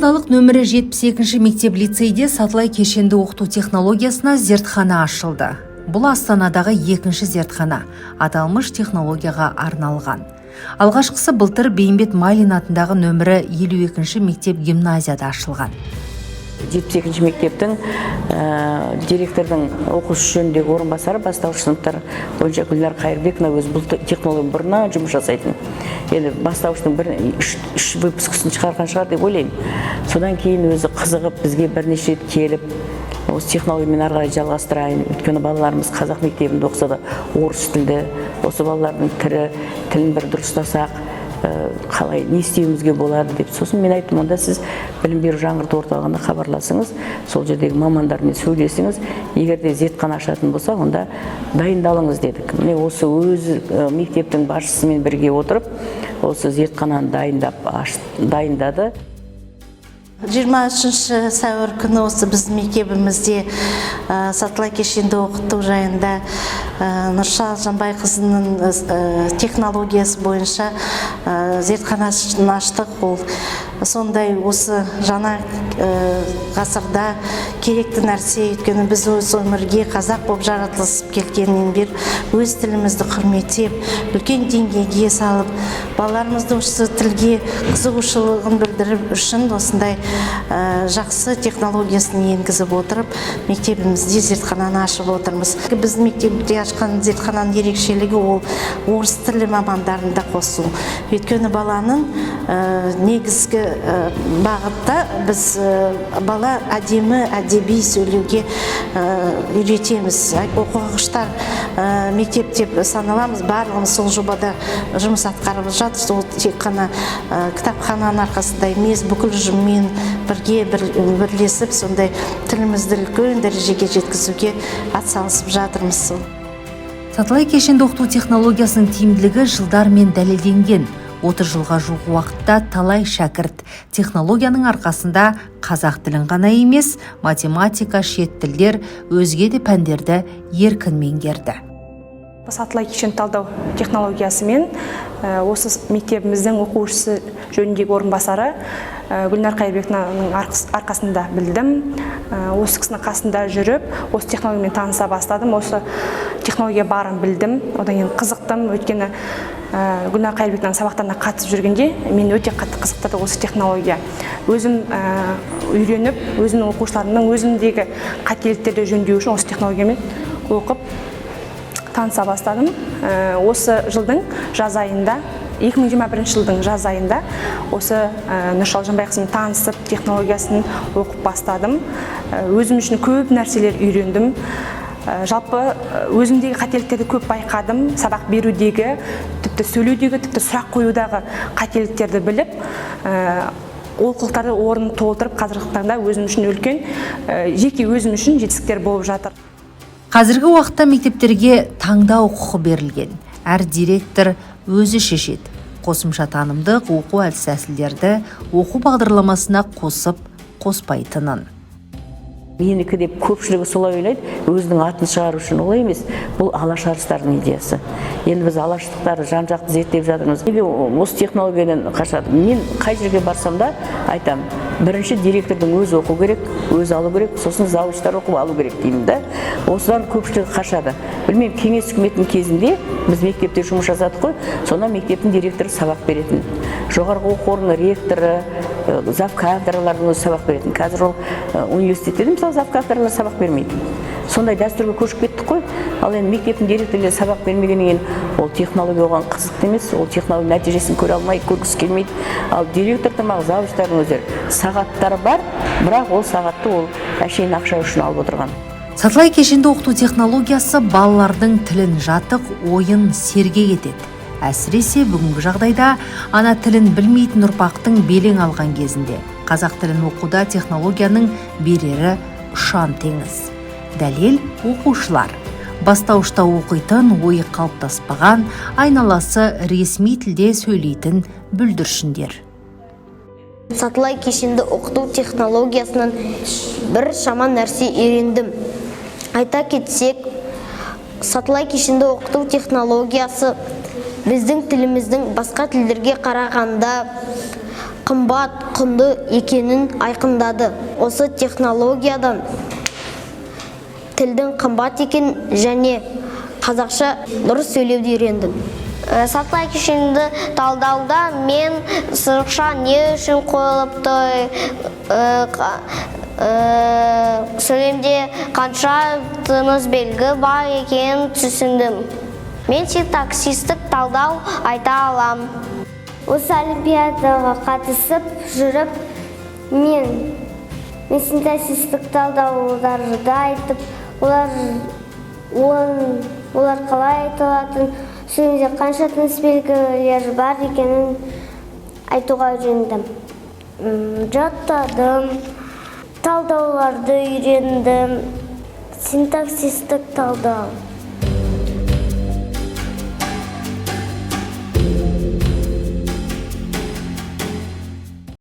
Орталық нөмірі 72-ші мектеп лицейде сатылай кешенді оқыту технологиясына зертхана ашылды. Бұл Астанадағы екінші зертхана, аталмыш технологияға арналған. Алғашқысы былтыр Бейімбет Майлин атындағы нөмірі 52-ші мектеп гимназияда ашылған. 72-ші мектептің директордың оқушы жөніндегі орынбасары бастауыш сыныптар бойынша Гүлнар Қайырбекова өзі бұл технология бұрыннан жұмыс жасайтын. Енді бастауыштың үш выпускысын шығарған шығар деп ойлаймын. Содан кейін өзі қызығып бізге бірнеше рет келіп, осы технологиямен ары қарай жалғастырайын. Өйткені балаларымыз қазақ мектебінде оқыса да орыс тілді, осы балалардың тілін бір дұрыстасақ, қалай не істеуімізге болады деп. Сосын мен айттым, онда сіз білім беру жаңғырту орталығына хабарласыңыз, сол жердегі мамандармен сөйлесіңіз, егер де зертхана ашатын болса, онда дайындалыңыз дедік. Міне осы өз мектептің басшысымен бірге отырып, осы зертхананы дайындады. 23 сәуір күні осы біздің мектебімізде сатылай кешенді оқыту жайында Нұрша Жанбайқызының технологиясы бойынша зертханасын аштық. Ол сондай осы жаңа ғасырда керекті нәрсе, өйткені біз өз өмірге қазақ болып жаратылысып келгеннен бері өз тілімізді құрметтеп, үлкен деңгейге салып, балаларымызды осы тілге қызығушылығын білдіріп үшін осындай жақсы технологиясын енгізіп отырып, мектебімізде зертхананы ашып отырмыз. Біздің мектепте ашқан зертхананың ерекшелігі ол орыс тілі мамандарын да қосу. Өйткені баланың негізгі бағытта біз бала әдеби сөйлеуге үйретеміз. Оқығыштар мектеп деп саналамыз, барлығымыз сол жобада жұмыс атқарып жатыр. Сол тек қана кітапхананың арқасында емес, бүкіл ұжыммен бірге бірлесіп, сондай тілімізді үлкен дәрежеге жеткізуге атсалысып жатырмыз. Сатылай кешенді оқыту технологиясының тиімділігі жылдармен дәлелденген. 30 жылға жуық уақытта талай шәкірт технологияның арқасында қазақ тілін ғана емес, математика, шет тілдер, өзге де пәндерді еркін меңгерді. Сатылай кешенді талдау технологиясымен осы мектебіміздің оқушысы жөніндегі орынбасары Гүлнар Қайырбекованың арқасында білдім. Осы кісінің қасында жүріп, осы технологиямен таныса бастадым. Осы технология барын білдім. Одан кейін қызықтым. Өйткені Гүлнар Қайырбекованың сабақтарына қатысып жүргенде мен өте қатты қызықтырды осы технология. Өзім үйреніп, өзімнің оқушыларымның өзімдегі қателіктерді жөндеу үшін осы технологиямен оқып таныса бастадым. Осы жылдың жаз айында, 2021 жылдың жаз айында осы Нұрша Жанбайқызымен танысып, технологиясын оқып бастадым. Өзім үшін көп нәрселер үйрендім. Жалпы өзімдегі қателіктерді көп байқадым. Сабақ берудегі, тіпті сөйлеудегі, тіпті сұрақ қоюдағы қателіктерді біліп, олқылықтарды орнын толтырып, қазіргі таңда өзім үшін үлкен, жеке өзім үшін жетістіктер болып жатыр. Қазіргі уақытта мектептерге таңдау құқы берілген. Әр директор өзі шешеді. Қосымша танымдық оқу әдіс-тәсілдерді оқу бағдарламасына қоспайтынын. Менікі деп көпшілігі солай ойлайды, өзінің атын шығару үшін. Олай емес, бұл алаш арыстардың идеясы. Енді біз алаштықтарды жан-жақты зерттеп жатырмыз. Неге осы технологиядан қашады? Мен қай жерге барсам да айтам, бірінші директордың өзі оқу керек, өзі алу керек, сосын завучтар оқып алу керек деймін да. Осыдан көпшілігі қашады. Білмеймін, кеңес үкіметінің кезінде біз мектепте жұмыс жасадық қой, сонда мектептің директоры сабақ беретін. Жоғарғы оқу орнының ректоры, зав кафедралардың өзі сабақ беретін. Қазір ол университетте мысалы зав кафедралар сабақ бермейді. Сондай дәстүрге көшіп кеттік қой. Ал енді мектептің директорлері сабақ бермегеннен кейін ол технология оған қызықты емес, ол технология нәтижесін көре алмай, көргісі келмейді. Ал директор тамағы завучтардың өздері сағаттары бар, бірақ ол сағатты ол әшейін ақша үшін алып отырған. Сатылай кешенді оқыту технологиясы балалардың тілін жатық, ойын сергек етеді. Әсіресе бүгінгі жағдайда ана тілін білмейтін ұрпақтың белең алған кезінде қазақ тілін оқуда технологияның берері ұшан теңіз. Дәлел оқушылар. Бастауышта оқитын, ойы қалыптаспаған, айналасы ресми тілде сөйлейтін бүлдіршіндер. Сатылай кешенді оқыту технологиясынан бір шама нәрсе үйрендім. Айта кетсек, сатылай кешенді оқыту технологиясы біздің тіліміздің басқа тілдерге қарағанда қымбат, құнды екенін айқындады. Осы технологиядан тілдің қымбат екен және қазақша дұрыс сөйлеуді үйрендім. Сатылай кешенді талдауда мен сызықша не үшін қойылыпты, сөйлемде қанша тыныс белгі бар екенін түсіндім. Мен синтаксистік талдау айта алам. Осы олимпиадаға қатысып жүріп, мен синтаксистік талдауларды айтып, олар қалай айтылатын, сөйлемде қанша тыныс белгілері бар екенін айтуға үйрендім. Жаттадым, талдауларды үйрендім, синтаксистік талдау.